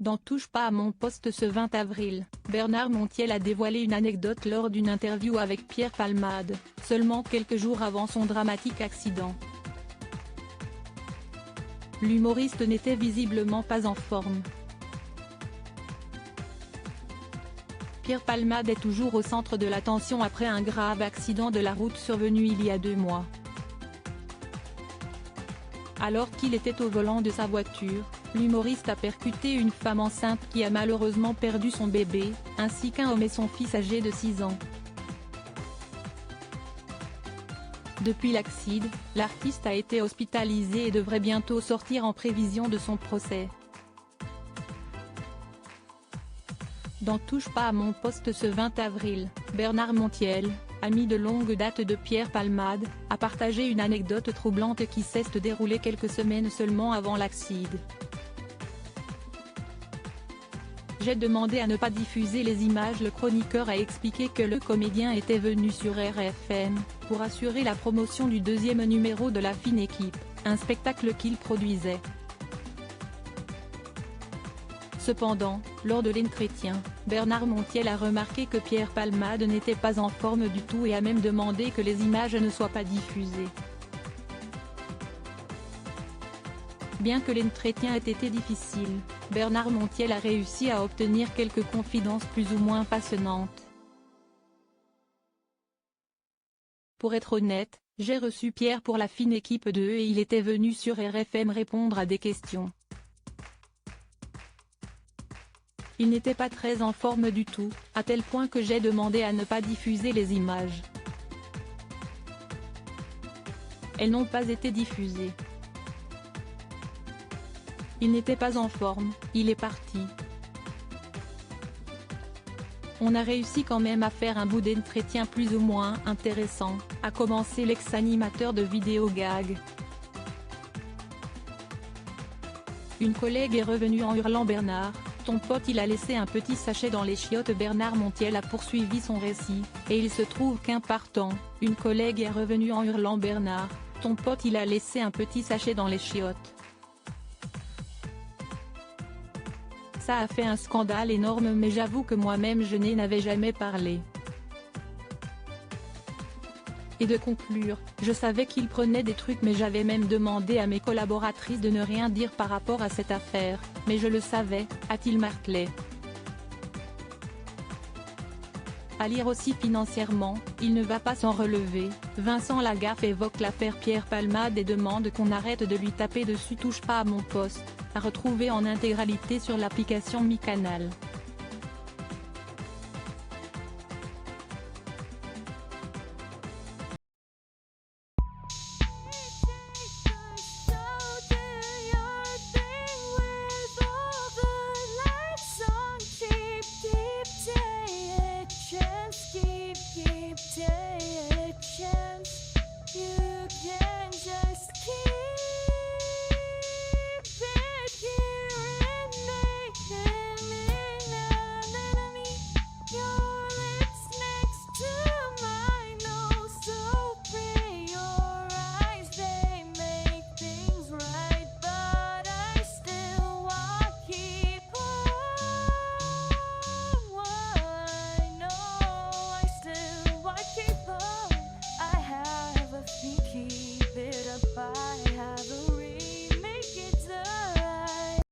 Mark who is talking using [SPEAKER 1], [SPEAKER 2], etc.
[SPEAKER 1] Dans Touche pas à mon poste ce 20 avril, Bernard Montiel a dévoilé une anecdote lors d'une interview avec Pierre Palmade, seulement quelques jours avant son dramatique accident. L'humoriste n'était visiblement pas en forme. Pierre Palmade est toujours au centre de l'attention après un grave accident de la route survenu il y a 2 mois. Alors qu'il était au volant de sa voiture, l'humoriste a percuté une femme enceinte qui a malheureusement perdu son bébé, ainsi qu'un homme et son fils âgé de 6 ans. Depuis l'accident, l'artiste a été hospitalisé et devrait bientôt sortir en prévision de son procès. Dans Touche pas à mon poste ce 20 avril, Bernard Montiel, ami de longue date de Pierre Palmade, a partagé une anecdote troublante qui s'est déroulée quelques semaines seulement avant l'accident. J'ai demandé à ne pas diffuser les images. Le chroniqueur a expliqué que le comédien était venu sur RFM, pour assurer la promotion du 2e numéro de La Fine Équipe, un spectacle qu'il produisait. Cependant, lors de l'entretien, Bernard Montiel a remarqué que Pierre Palmade n'était pas en forme du tout et a même demandé que les images ne soient pas diffusées. Bien que l'entretien ait été difficile, Bernard Montiel a réussi à obtenir quelques confidences plus ou moins passionnantes. Pour être honnête, j'ai reçu Pierre pour La Fine Équipe 2 et il était venu sur RFM répondre à des questions. Il n'était pas très en forme du tout, à tel point que j'ai demandé à ne pas diffuser les images. Elles n'ont pas été diffusées. Il n'était pas en forme, il est parti. On a réussi quand même à faire un bout d'entretien plus ou moins intéressant, a commencé l'ex-animateur de vidéo gag. Une collègue est revenue en hurlant « Bernard, ton pote il a laissé un petit sachet dans les chiottes ». Bernard Montiel a poursuivi son récit, et il se trouve qu'un partant, une collègue est revenue en hurlant « Bernard, ton pote il a laissé un petit sachet dans les chiottes ». Ça a fait un scandale énorme, mais j'avoue que moi-même je n'en avais jamais parlé. Et de conclure, je savais qu'il prenait des trucs mais j'avais même demandé à mes collaboratrices de ne rien dire par rapport à cette affaire, mais je le savais, a-t-il martelé. À lire aussi financièrement, il ne va pas s'en relever. Vincent Lagaffe évoque l'affaire Pierre Palmade et demande qu'on arrête de lui taper dessus. Touche pas à mon poste, à retrouver en intégralité sur l'application Mi Canal.